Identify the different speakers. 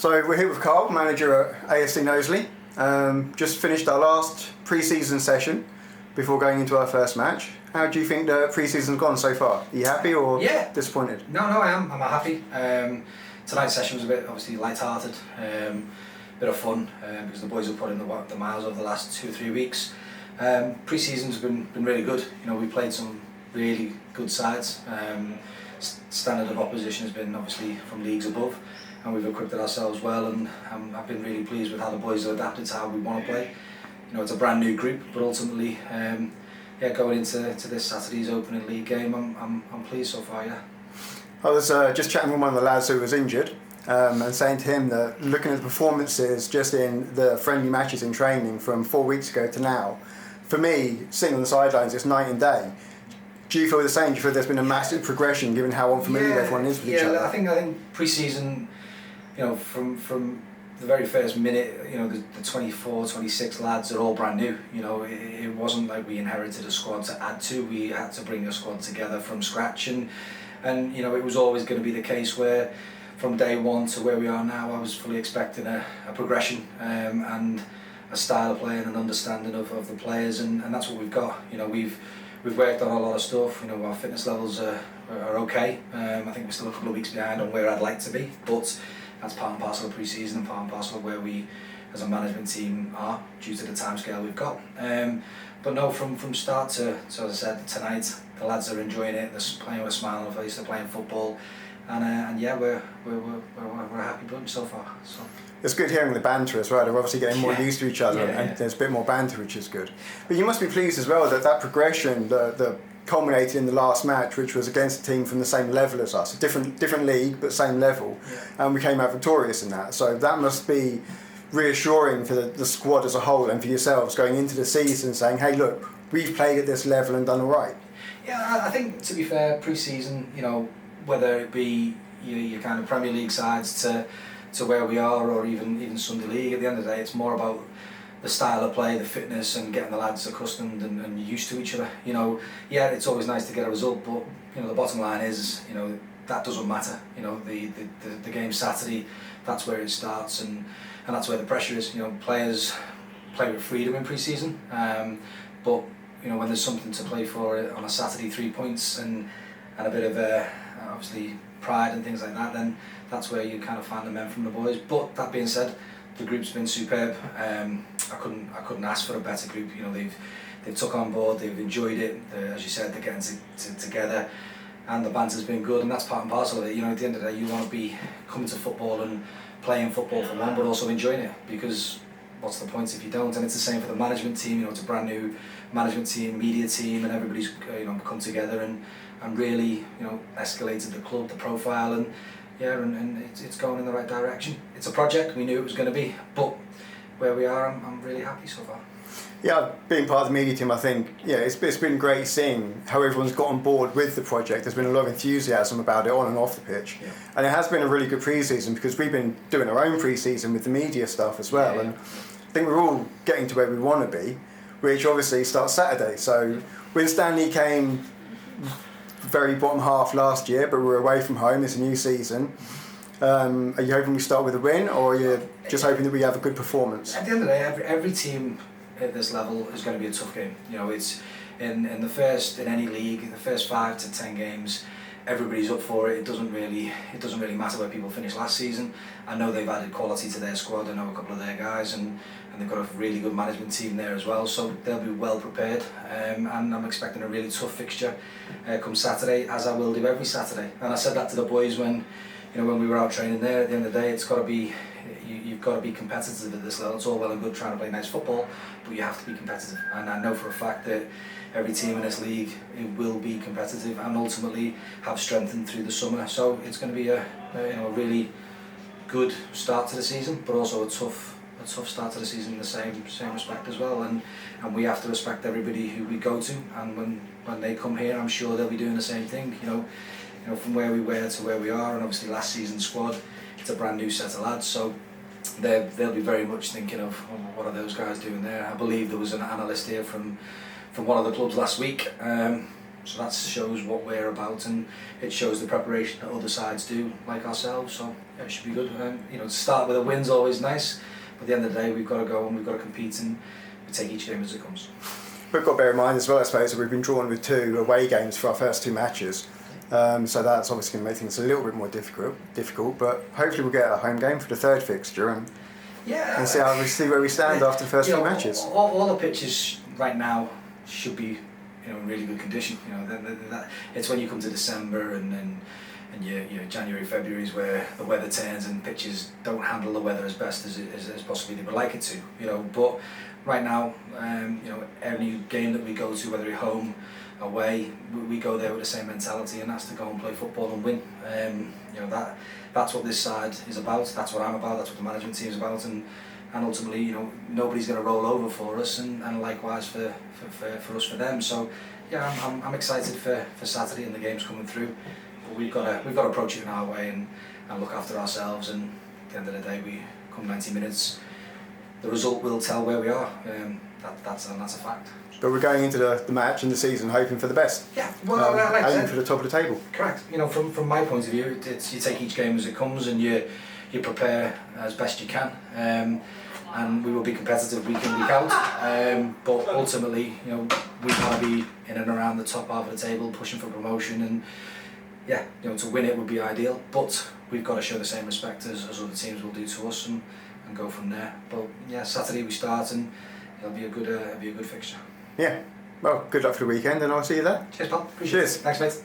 Speaker 1: So we're here with Karl, manager at AFC Knowsley. Just finished our last pre-season session before going into our first match. How do you think the pre-season's gone so far? Are you happy or disappointed?
Speaker 2: No, I am. I'm happy. Tonight's session was a bit obviously light-hearted, bit of fun because the boys have put in the miles over the last 2 or 3 weeks. Pre-season's been really good. You know, we played some really good sides. Standard of opposition has been obviously from leagues above, and we've equipped ourselves well, and I've been really pleased with how the boys have adapted to how we want to play. You know, it's a brand new group, but ultimately, going into this Saturday's opening league game, I'm pleased so far. Yeah.
Speaker 1: I was just chatting with one of the lads who was injured, and saying to him that looking at the performances just in the friendly matches in training from 4 weeks ago to now, for me, sitting on the sidelines, it's night and day. Do you feel the same? Do you feel there's been a massive progression given how unfamiliar everyone is with each other?
Speaker 2: I think pre-season, you know, from the very first minute, you know, the 24, 26 lads are all brand new. You know, it wasn't like we inherited a squad to add to. We had to bring a squad together from scratch, and you know, it was always going to be the case where from day one to where we are now, I was fully expecting a progression and a style of play and an understanding of the players, and that's what we've got. You know, we've worked on a lot of stuff. You know, our fitness levels are okay. I think we're still a couple of weeks behind on where I'd like to be, but that's part and parcel of pre-season and part and parcel of where we as a management team are due to the timescale we've got. But no, from start to, so as I said, tonight the lads are enjoying it. They're playing with a smile on their face. They're playing football, and yeah, we're a happy bunch so far. So.
Speaker 1: It's good hearing the banter as well. They're obviously getting more used to each other, and there's a bit more banter, which is good. But you must be pleased as well that progression, the culminated in the last match, which was against a team from the same level as us, a different league but same level, and we came out victorious in that. So that must be reassuring for the squad as a whole and for yourselves going into the season, saying, "Hey, look, we've played at this level and done all right."
Speaker 2: Yeah, I think to be fair, pre-season, you know, whether it be your kind of Premier League sides to where we are, or even Sunday League, at the end of the day, it's more about the style of play, the fitness, and getting the lads accustomed and used to each other. You know, yeah, it's always nice to get a result, but you know, the bottom line is, you know, that doesn't matter. You know, the game Saturday, that's where it starts, and that's where the pressure is. You know, players play with freedom in pre-season, but you know, when there's something to play for on a Saturday, 3 points and a bit of obviously pride and things like that, then that's where you kind of find the men from the boys. But that being said, the group's been superb. I couldn't ask for a better group. You know, they've took on board, they've enjoyed it. As you said, they're getting together, and the banter's been good, and that's part and parcel of it. You know, at the end of the day, you want to be coming to football and playing football for one, but also enjoying it, because what's the point if you don't? And it's the same for the management team. You know, it's a brand new management team, media team, and everybody's come together and really escalated the club, the profile, and it's going in the right direction. It's a project, we knew it was going to be, but where we are, I'm really happy so far.
Speaker 1: Yeah, being part of the media team, I think, it's been great seeing how everyone's got on board with the project. There's been a lot of enthusiasm about it on and off the pitch. Yeah. And it has been a really good pre-season, because we've been doing our own pre-season with the media stuff as well. And I think we're all getting to where we want to be, which obviously starts Saturday. So when Stanley came very bottom half last year, but we're away from home, it's a new season. Are you hoping we start with a win, or are you just hoping that we have a good performance?
Speaker 2: At the end of the day, every team at this level is going to be a tough game. You know, it's in any league, the first 5 to 10 games, everybody's up for it. It doesn't really matter where people finished last season. I know they've added quality to their squad. I know a couple of their guys, and they've got a really good management team there as well. So they'll be well prepared, and I'm expecting a really tough fixture come Saturday, as I will do every Saturday. And I said that to the boys when we were out training there. At the end of the day, it's got to be. You've got to be competitive at this level. It's all well and good trying to play nice football, but you have to be competitive. And I know for a fact that every team in this league, it will be competitive and ultimately have strengthened through the summer. So it's going to be a really good start to the season, but also a tough start to the season in the same respect as well. And we have to respect everybody who we go to. And when they come here, I'm sure they'll be doing the same thing. You know, from where we were to where we are, and obviously last season's squad, it's a brand new set of lads. So they'll be very much thinking of what are those guys doing there. I believe there was an analyst here from one of the clubs last week So that shows what we're about, and it shows the preparation that other sides do, like ourselves. So yeah, it should be good. You know, to start with a win's always nice, but at the end of the day, we've got to go and we've got to compete, and we take each game as it comes.
Speaker 1: We've got to bear in mind as well, I suppose, that we've been drawn with 2 away games for our first 2 matches. So that's obviously going to make things a little bit more difficult. But hopefully we'll get a home game for the 3rd fixture and see where we stand after the first few matches.
Speaker 2: All the pitches right now should be, you know, in really good condition. You know, it's when you come to December and your January, February is where the weather turns and pitches don't handle the weather as best as possibly they would like it to. You know, but right now, you know, every game that we go to, whether we're home, away, we go there with the same mentality, and that's to go and play football and win. You know, that's what this side is about. That's what I'm about. That's what the management team is about, and ultimately, you know, nobody's going to roll over for us, and likewise for us for them. So yeah, I'm excited for Saturday and the games coming through. But we've got to approach it in our way and look after ourselves. And at the end of the day, we come 90 minutes. The result will tell where we are. That's a fact.
Speaker 1: But we're going into the match and the season hoping for the best.
Speaker 2: Yeah, well, like
Speaker 1: aiming for the top of the table.
Speaker 2: Correct. You know, from my point of view, it's you take each game as it comes and you prepare as best you can. And we will be competitive week in, week out. But ultimately, you know, we want to be in and around the top half of the table, pushing for promotion, and yeah, you know, to win it would be ideal. But we've got to show the same respect as other teams will do to us, and go from there. But yeah, Saturday we start, and it'll be a good fixture.
Speaker 1: Yeah. Well, good luck for the weekend, and I'll see you there.
Speaker 2: Cheers, pal. Appreciate it. Thanks, mate.